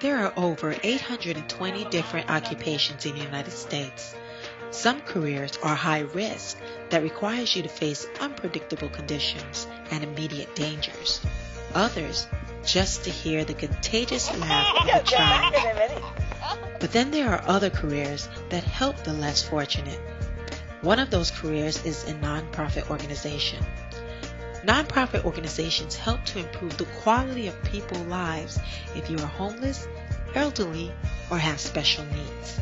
There are over 820 different occupations in the United States. Some careers are high risk that requires you to face unpredictable conditions and immediate dangers. Others, just to hear the contagious laugh of a child. But then there are other careers that help the less fortunate. One of those careers is in nonprofit organization. Nonprofit organizations help to improve the quality of people's lives if you are homeless, elderly, or have special needs.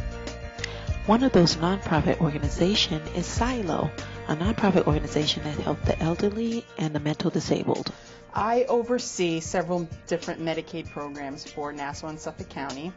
One of those nonprofit organizations is Silo, a nonprofit organization that helps the elderly and the mental disabled. I oversee several different Medicaid programs for Nassau and Suffolk County.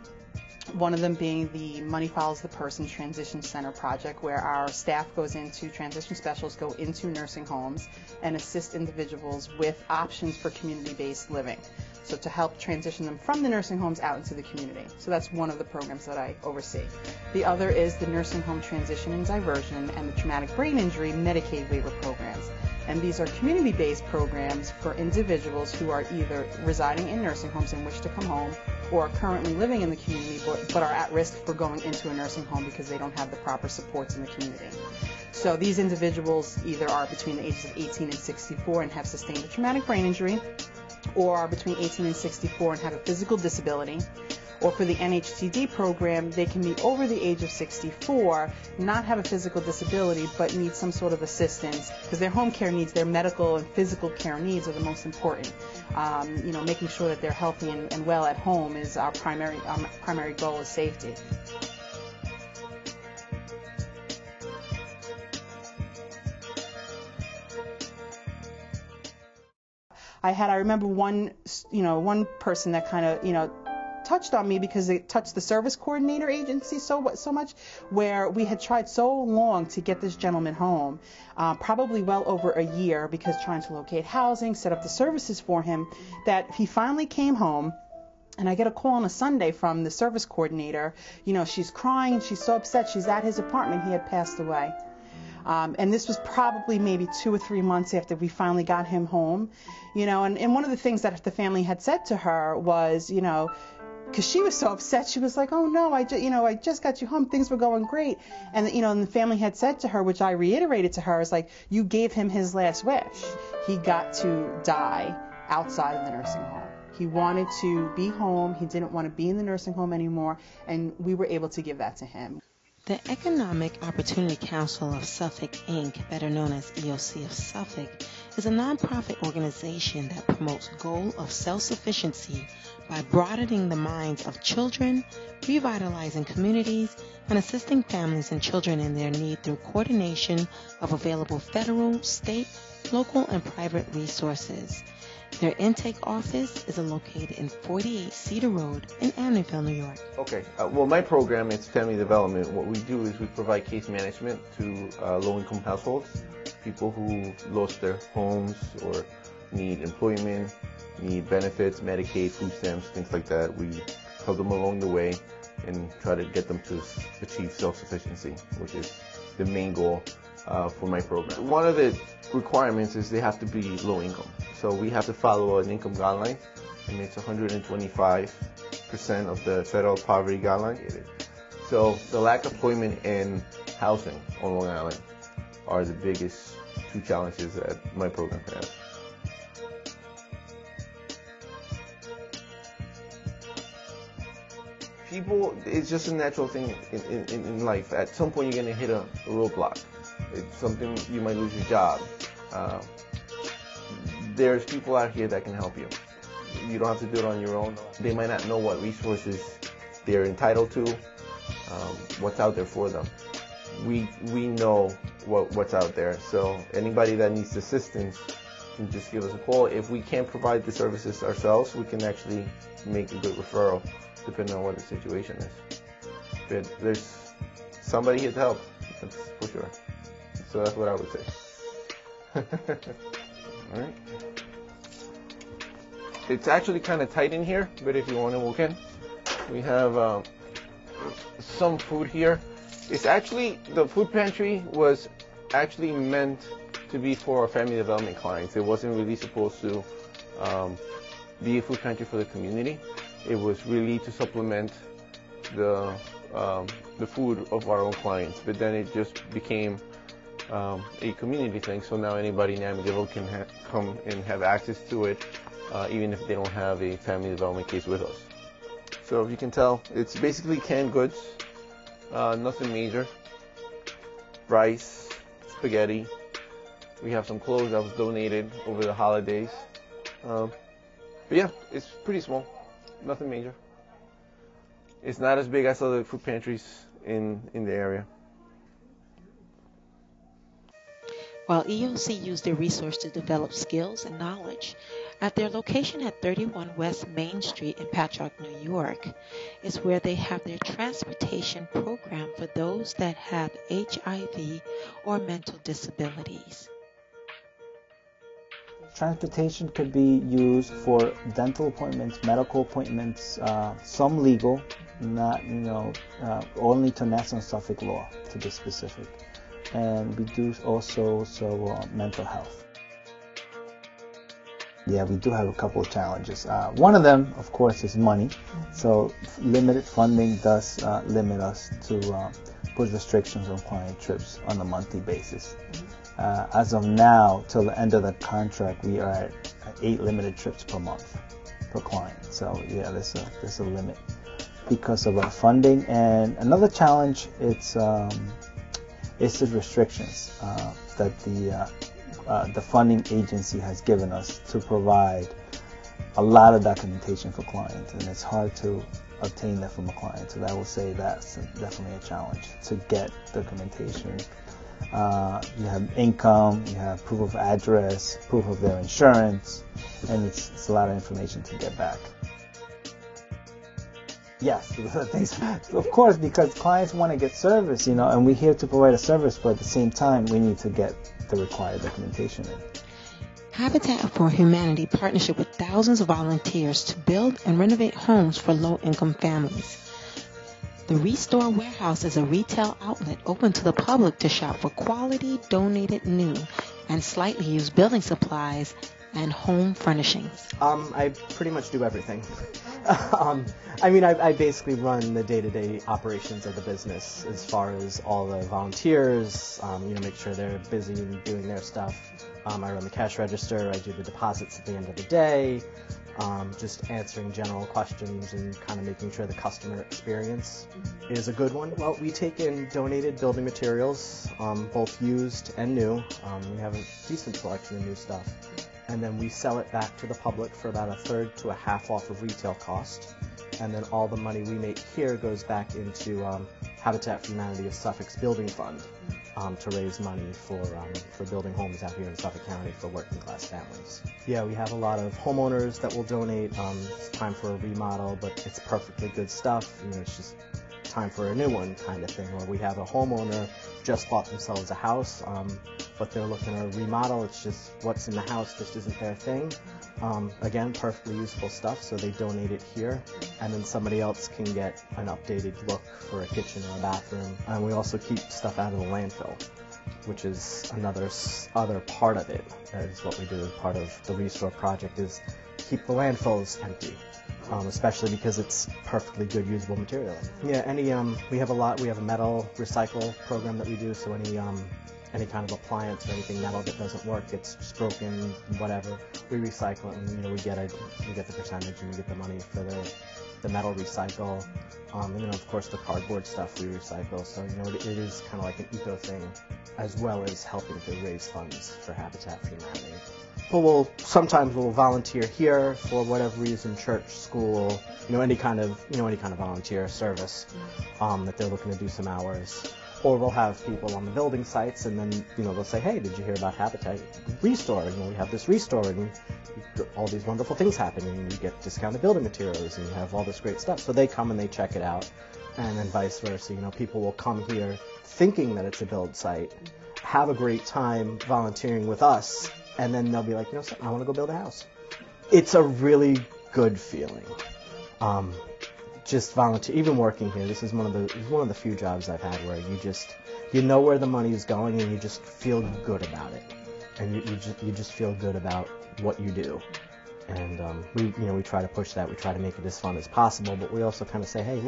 One of them being the Money Follows the Person Transition Center project, where our staff transition specialists go into nursing homes and assist individuals with options for community-based living. So to help transition them from the nursing homes out into the community. So that's one of the programs that I oversee. The other is the Nursing Home Transition and Diversion and the Traumatic Brain Injury Medicaid waiver programs. And these are community-based programs for individuals who are either residing in nursing homes and wish to come home, or are currently living in the community but are at risk for going into a nursing home because they don't have the proper supports in the community. So these individuals either are between the ages of 18 and 64 and have sustained a traumatic brain injury, or are between 18 and 64 and have a physical disability. Or for the NHTD program, they can be over the age of 64, not have a physical disability, but need some sort of assistance because their home care needs, their medical and physical care needs are the most important. Making sure that they're healthy and well at home is our primary goal is safety. I remember one person that kind of, touched on me because it touched the service coordinator agency so much, where we had tried so long to get this gentleman home, probably well over a year, because trying to locate housing, set up the services for him, that he finally came home. And I get a call on a Sunday from the service coordinator. She's crying, she's so upset, she's at his apartment, he had passed away. And this was probably maybe 2 or 3 months after we finally got him home, and one of the things that the family had said to her was, because she was so upset, she was like, oh no, I just got you home, things were going great. And the family had said to her, which I reiterated to her, is like, you gave him his last wish. He got to die outside of the nursing home. He wanted to be home, he didn't want to be in the nursing home anymore, and we were able to give that to him. The Economic Opportunity Council of Suffolk, Inc., better known as EOC of Suffolk, is a nonprofit organization that promotes the goal of self-sufficiency by broadening the minds of children, revitalizing communities, and assisting families and children in their need through coordination of available federal, state, local, and private resources. Their intake office is located in 48 Cedar Road in Amityville, New York. Okay, well, my program is family development. What we do is we provide case management to low-income households, people who lost their homes or need employment, need benefits, Medicaid, food stamps, things like that. We help them along the way and try to get them to achieve self-sufficiency, which is the main goal for my program. One of the requirements is they have to be low income. So we have to follow an income guideline, and it's 125% of the federal poverty guideline. So the lack of employment and housing on Long Island are the biggest two challenges that my program has. People, it's just a natural thing in life. At some point you're going to hit a roadblock. It's something, you might lose your job. There's people out here that can help you. You don't have to do it on your own. They might not know what resources they're entitled to, what's out there for them. We know what's out there, so anybody that needs assistance can just give us a call. If we can't provide the services ourselves, we can actually make a good referral, depending on what the situation is. But there's somebody here to help, that's for sure. So that's what I would say. All right. It's actually kind of tight in here, but if you want to walk in, we have some food here. It's actually, the food pantry was actually meant to be for our family development clients. It wasn't really supposed to be a food pantry for the community. It was really to supplement the food of our own clients, but then it just became a community thing. So now anybody in Amityville can come and have access to it, even if they don't have a family development case with us. So if you can tell, it's basically canned goods, nothing major. Rice, spaghetti. We have some clothes that was donated over the holidays. But yeah, it's pretty small, nothing major. It's not as big as other food pantries in the area. While EOC used their resource to develop skills and knowledge, at their location at 31 West Main Street in Patchogue, New York, is where they have their transportation program for those that have HIV or mental disabilities. Transportation could be used for dental appointments, medical appointments, some legal, not, only to Nassau and Suffolk law, to be specific. And we do also mental health. Yeah, we do have a couple of challenges. One of them, of course, is money. So limited funding does limit us to put restrictions on client trips on a monthly basis. As of now, till the end of the contract, we are at 8 limited trips per month per client. So yeah, there's a limit because of our funding. And another challenge, it's the restrictions that the funding agency has given us to provide a lot of documentation for clients, and it's hard to obtain that from a client. So I will say that's definitely a challenge to get documentation. You have income, you have proof of address, proof of their insurance, and it's a lot of information to get back. Yes, of course, because clients want to get service, and we're here to provide a service, but at the same time, we need to get the required documentation in. Habitat for Humanity partnership with thousands of volunteers to build and renovate homes for low-income families. The Restore Warehouse is a retail outlet open to the public to shop for quality, donated, new, and slightly used building supplies and home furnishings. I pretty much do everything. I basically run the day-to-day operations of the business as far as all the volunteers, make sure they're busy and doing their stuff. I run the cash register, I do the deposits at the end of the day, just answering general questions and kind of making sure the customer experience is a good one. Well, we take in donated building materials, both used and new. We have a decent selection of new stuff. And then we sell it back to the public for about 1/3 to 1/2 off of retail cost. And then all the money we make here goes back into Habitat for Humanity of Suffolk's Building Fund to raise money for building homes out here in Suffolk County for working class families. Yeah, we have a lot of homeowners that will donate. It's time for a remodel, but it's perfectly good stuff. It's just time for a new one kind of thing, where we have a homeowner just bought themselves a house, but they're looking to remodel. It's just what's in the house just isn't their thing. Again, perfectly useful stuff, so they donate it here, and then somebody else can get an updated look for a kitchen or a bathroom. And we also keep stuff out of the landfill, which is other part of it. That is what we do as part of the Restore project, is keep the landfills empty. Especially because it's perfectly good usable material. Yeah, we have a metal recycle program that we do, so any kind of appliance or anything metal that doesn't work, it's just broken, whatever, we recycle it, and we get the percentage, and we get the money for the metal recycle. And of course the cardboard stuff we recycle. So it is kind of like an eco thing, as well as helping to raise funds for Habitat for Humanity. Well, sometimes we'll volunteer here for whatever reason, church, school, any kind of volunteer service that they're looking to do some hours. Or we'll have people on the building sites, and then they'll say, "Hey, did you hear about Habitat Restore? We have this Restore, and all these wonderful things happen, and you get discounted building materials, and you have all this great stuff." So they come and they check it out, and then vice versa. People will come here thinking that it's a build site, have a great time volunteering with us, and then they'll be like, I want to go build a house. It's a really good feeling. Just volunteer, even working here. This is one of the few jobs I've had where you know where the money is going, and you just feel good about it, and you just feel good about what you do. And we try to push that. We try to make it as fun as possible, but we also kind of say, hey,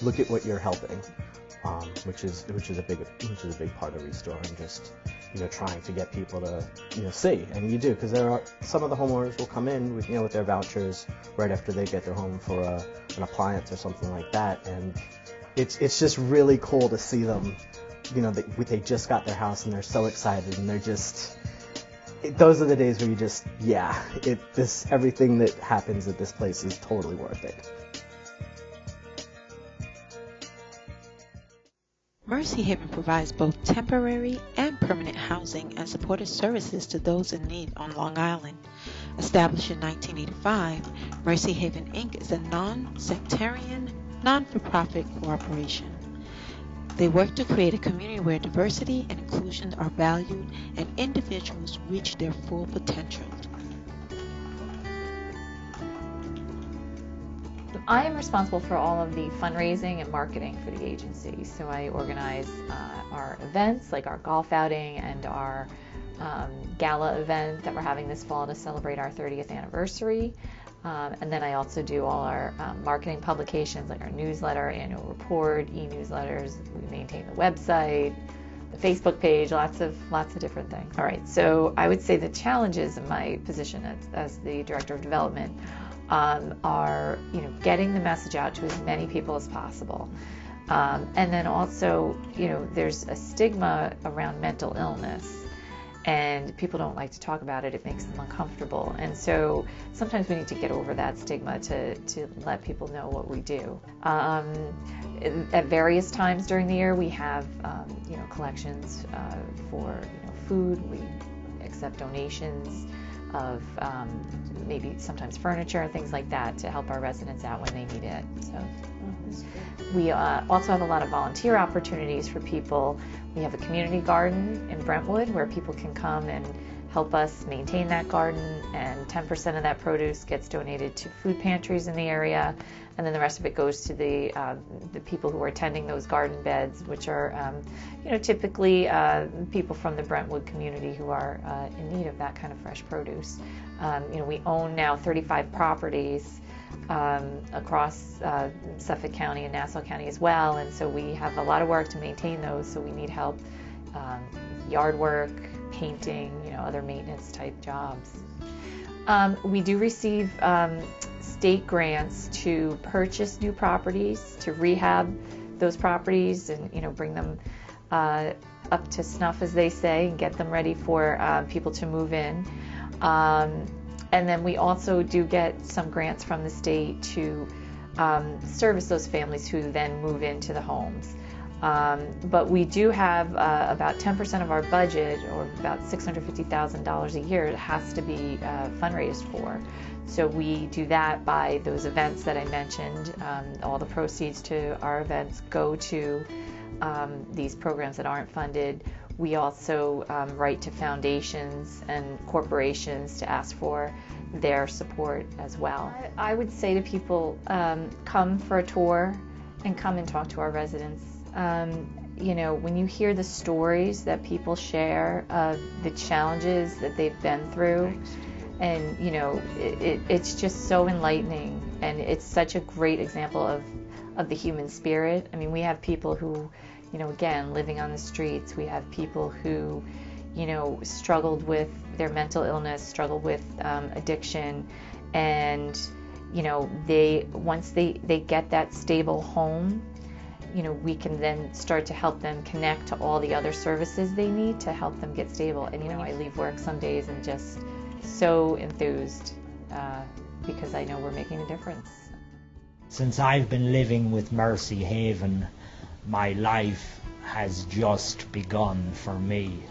look at what you're helping, which is a big part of Restore, and just trying to get people to see. And you do, because there are some of the homeowners will come in with with their vouchers right after they get their home for an appliance or something like that, and it's just really cool to see them. They just got their house and they're so excited, and they're just. Those are the days where you just, everything that happens at this place is totally worth it. Mercy Haven provides both temporary and permanent housing and supportive services to those in need on Long Island. Established in 1985, Mercy Haven Inc. is a non-sectarian, non-for-profit corporation. They work to create a community where diversity and inclusion are valued and individuals reach their full potential. I am responsible for all of the fundraising and marketing for the agency. So I organize our events, like our golf outing and our gala event that we're having this fall to celebrate our 30th anniversary. And then I also do all our marketing publications, like our newsletter, annual report, e-newsletters. We maintain the website, the Facebook page, lots of different things. All right, so I would say the challenges in my position as the Director of Development are getting the message out to as many people as possible. And then also, there's a stigma around mental illness. And people don't like to talk about it. It makes them uncomfortable. And so sometimes we need to get over that stigma to let people know what we do. At various times during the year, we have collections for food. We accept donations of maybe sometimes furniture and things like that to help our residents out when they need it. So we also have a lot of volunteer opportunities for people. We have a community garden in Brentwood where people can come and help us maintain that garden, and 10% of that produce gets donated to food pantries in the area, and then the rest of it goes to the people who are tending those garden beds, which are typically people from the Brentwood community who are in need of that kind of fresh produce. We own now 35 properties across Suffolk County and Nassau County as well, and so we have a lot of work to maintain those, so we need help, yard work, painting, other maintenance type jobs. We do receive state grants to purchase new properties, to rehab those properties and bring them up to snuff, as they say, and get them ready for people to move in. And then we also do get some grants from the state to service those families who then move into the homes. But we do have about 10% of our budget, or about $650,000 a year, that has to be fundraised for. So we do that by those events that I mentioned. All the proceeds to our events go to these programs that aren't funded. We also write to foundations and corporations to ask for their support as well. I would say to people, come for a tour and come and talk to our residents. When you hear the stories that people share of the challenges that they've been through, and it's just so enlightening, and it's such a great example of the human spirit. I mean, we have people who, again, living on the streets. We have people who, struggled with their mental illness, struggled with addiction, and once they get that stable home, we can then start to help them connect to all the other services they need to help them get stable. And I leave work some days and just so enthused because I know we're making a difference. Since I've been living with Mercy Haven, my life has just begun for me.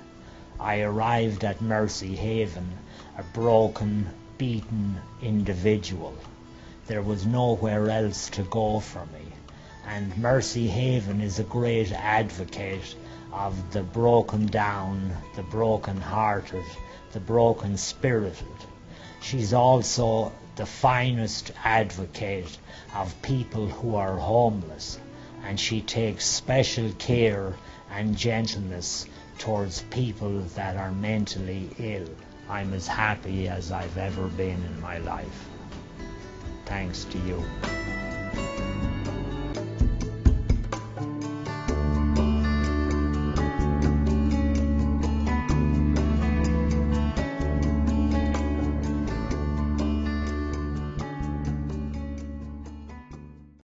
I arrived at Mercy Haven a broken, beaten individual. There was nowhere else to go for me. And Mercy Haven is a great advocate of the broken down, the broken hearted, the broken spirited. She's also the finest advocate of people who are homeless, and she takes special care and gentleness towards people that are mentally ill. I'm as happy as I've ever been in my life. Thanks to you.